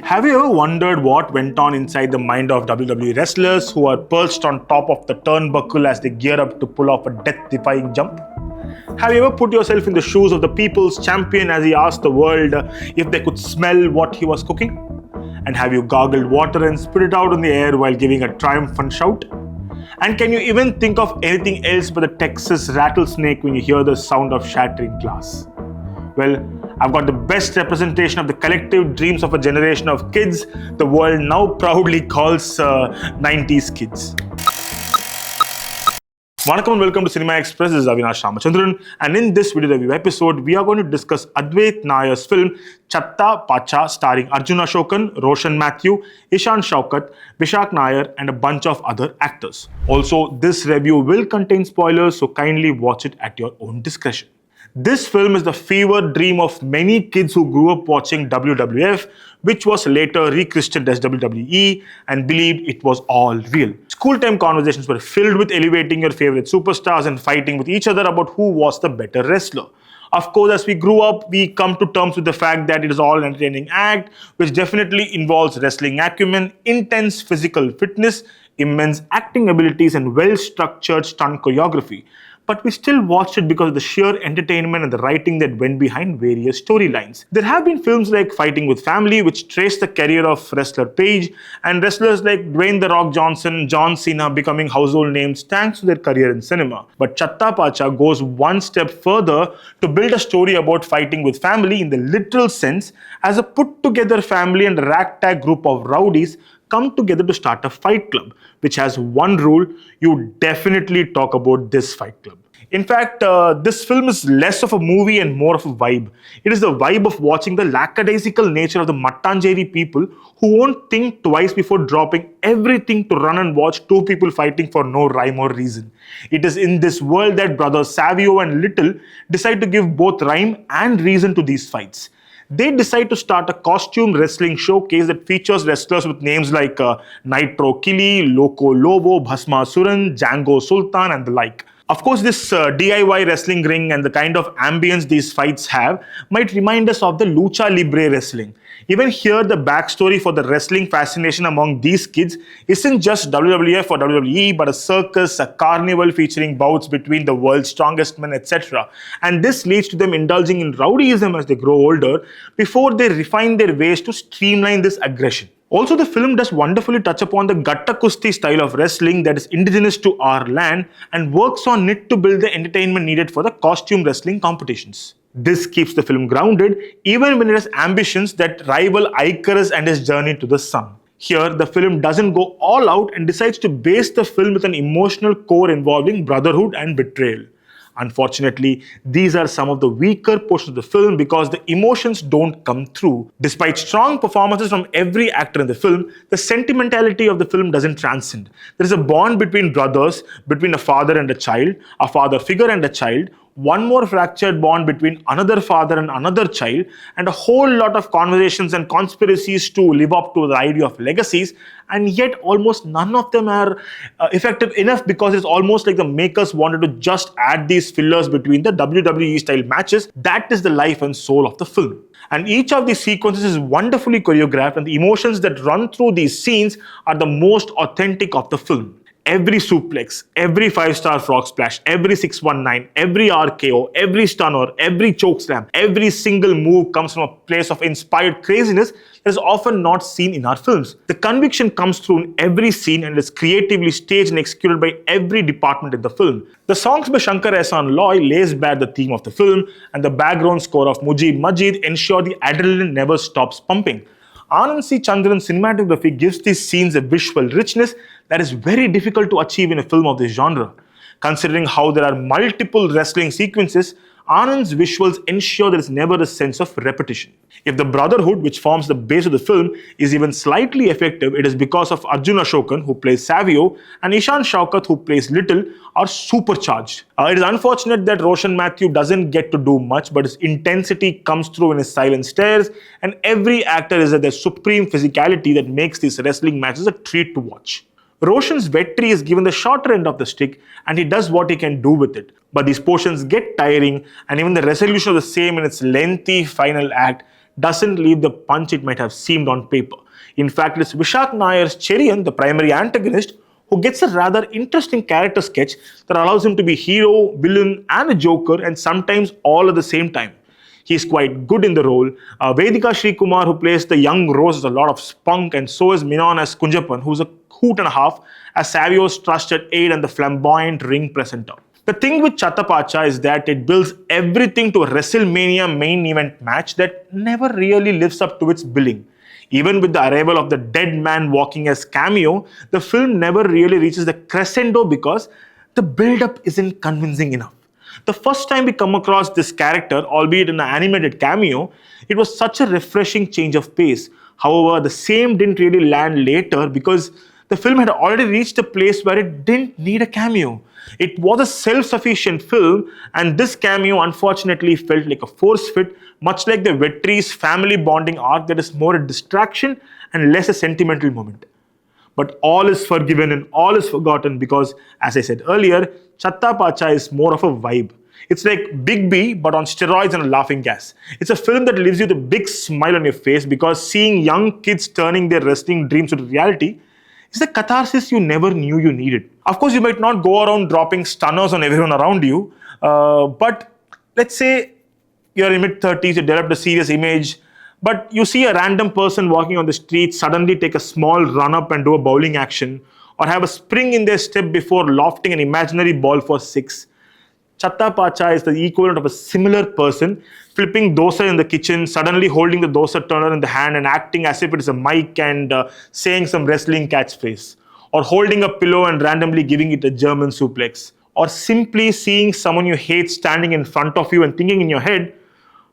Have you ever wondered what went on inside the mind of WWE wrestlers who are perched on top of the turnbuckle as they gear up to pull off a death-defying jump? Have you ever put yourself in the shoes of the people's champion as he asked the world if they could smell what he was cooking? And have you gargled water and spit it out in the air while giving a triumphant shout? And can you even think of anything else but the Texas rattlesnake when you hear the sound of shattering glass? Well, I've got the best representation of the collective dreams of a generation of kids the world now proudly calls 90s kids. Welcome and welcome to Cinema Express. This is Avinash Ramachandran, and in this video review episode, we are going to discuss Adhvaith Nayar's film Chatha Pacha, starring Arjun Ashokan, Roshan Mathew, Ishan, Shoukath, Vishak Nair, and a bunch of other actors. Also, this review will contain spoilers, so kindly watch it at your own discretion. This film is the fever dream of many kids who grew up watching WWF, which was later rechristened as WWE, and believed it was all real. School time conversations were filled with elevating your favorite superstars and fighting with each other about who was the better wrestler. Of course, as we grew up, we come to terms with the fact that it is all an entertaining act, which definitely involves wrestling acumen, intense physical fitness, immense acting abilities, and well-structured stunt choreography. But we still watched it because of the sheer entertainment and the writing that went behind various storylines. There have been films like Fighting with Family, which trace the career of wrestler Paige, and wrestlers like Dwayne "The Rock" Johnson, John Cena becoming household names thanks to their career in cinema. But Chatha Pacha goes one step further to build a story about fighting with family in the literal sense, as a put-together family and a ragtag group of rowdies come together to start a fight club, which has one rule: you definitely talk about this fight club. In fact, this film is less of a movie and more of a vibe. It is the vibe of watching the lackadaisical nature of the Mattanjeri people who won't think twice before dropping everything to run and watch two people fighting for no rhyme or reason. It is in this world that brothers Savio and Little decide to give both rhyme and reason to these fights. They decide to start a costume wrestling showcase that features wrestlers with names like Nitro Kili, Loco Lobo, Bhasma Suran, Django Sultan, and the like. Of course, this DIY wrestling ring and the kind of ambience these fights have might remind us of the Lucha Libre wrestling. Even here, the backstory for the wrestling fascination among these kids isn't just WWF or WWE, but a circus, a carnival featuring bouts between the world's strongest men, etc. And this leads to them indulging in rowdyism as they grow older, before they refine their ways to streamline this aggression. Also, the film does wonderfully touch upon the Gatta Kusti style of wrestling that is indigenous to our land and works on it to build the entertainment needed for the costume wrestling competitions. This keeps the film grounded even when it has ambitions that rival Icarus and his journey to the sun. Here, the film doesn't go all out and decides to base the film with an emotional core involving brotherhood and betrayal. Unfortunately, these are some of the weaker portions of the film because the emotions don't come through. Despite strong performances from every actor in the film, the sentimentality of the film doesn't transcend. There is a bond between brothers, between a father and a father figure and a child, one more fractured bond between another father and another child, and a whole lot of conversations and conspiracies to live up to the idea of legacies, and yet almost none of them are effective enough because it's almost like the makers wanted to just add these fillers between the WWE style matches. That is the life and soul of the film. And each of these sequences is wonderfully choreographed, and the emotions that run through these scenes are the most authentic of the film. Every suplex, every 5-star frog splash, every 619, every RKO, every stunner, every chokeslam, every single move comes from a place of inspired craziness that is often not seen in our films. The conviction comes through in every scene and is creatively staged and executed by every department in the film. The songs by Shankar Ehsaan Loy lays bare the theme of the film, and the background score of Mujib Majid ensure the adrenaline never stops pumping. Anand C. Chandran's cinematography gives these scenes a visual richness that is very difficult to achieve in a film of this genre. Considering how there are multiple wrestling sequences, Anand's visuals ensure there is never a sense of repetition. If the brotherhood, which forms the base of the film, is even slightly effective, it is because of Arjun Ashokan, who plays Savio, and Ishan Shoukath, who plays Little, are supercharged. It is unfortunate that Roshan Mathew doesn't get to do much, but his intensity comes through in his silent stares, and every actor is at their supreme physicality that makes these wrestling matches a treat to watch. Roshan's vetri is given the shorter end of the stick, and he does what he can do with it. But these portions get tiring, and even the resolution of the same in its lengthy final act doesn't leave the punch it might have seemed on paper. In fact, it's Vishak Nair's Cherian, the primary antagonist, who gets a rather interesting character sketch that allows him to be hero, villain, and a joker, and sometimes all at the same time. He's quite good in the role. Vedika Sri Kumar, who plays the young Rose, has a lot of spunk, and so is Menon as Kunjapan, who's a hoot and a half, as Savio's trusted aide and the flamboyant ring presenter. The thing with Chatha Pacha is that it builds everything to a WrestleMania main event match that never really lives up to its billing. Even with the arrival of the dead man walking as cameo, the film never really reaches the crescendo because the build-up isn't convincing enough. The first time we come across this character, albeit in an animated cameo, it was such a refreshing change of pace. However, the same didn't really land later because the film had already reached a place where it didn't need a cameo. It was a self-sufficient film, and this cameo unfortunately felt like a force fit, much like the Vetri's family bonding arc that is more a distraction and less a sentimental moment. But all is forgiven and all is forgotten because, as I said earlier, Chatha Pacha is more of a vibe. It's like Big B, but on steroids and a laughing gas. It's a film that leaves you with a big smile on your face because seeing young kids turning their wrestling dreams into reality is the catharsis you never knew you needed. Of course, you might not go around dropping stunners on everyone around you, but let's say you're in mid-30s, you developed a serious image, but you see a random person walking on the street suddenly take a small run-up and do a bowling action, or have a spring in their step before lofting an imaginary ball for six. Chatha Pacha is the equivalent of a similar person flipping dosa in the kitchen, suddenly holding the dosa turner in the hand and acting as if it is a mic and saying some wrestling catchphrase, or holding a pillow and randomly giving it a German suplex, or simply seeing someone you hate standing in front of you and thinking in your head,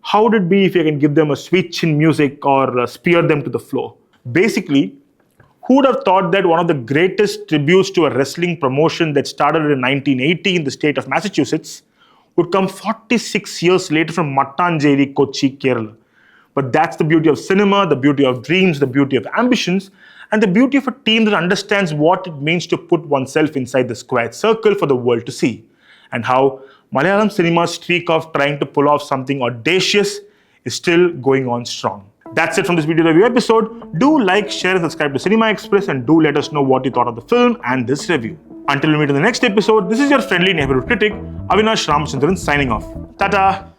how would it be if you can give them a sweet chin music or spear them to the floor? Basically, who would have thought that one of the greatest tributes to a wrestling promotion that started in 1980 in the state of Massachusetts would come 46 years later from Mattanjeri, Kochi, Kerala? But that's the beauty of cinema, the beauty of dreams, the beauty of ambitions, and the beauty of a team that understands what it means to put oneself inside the squared circle for the world to see, and how Malayalam cinema's streak of trying to pull off something audacious is still going on strong. That's it from this video review episode. Do like, share, and subscribe to Cinema Express, and do let us know what you thought of the film and this review. Until we meet in the next episode, this is your friendly neighborhood critic, Avinash Ramachandran, signing off. Tata!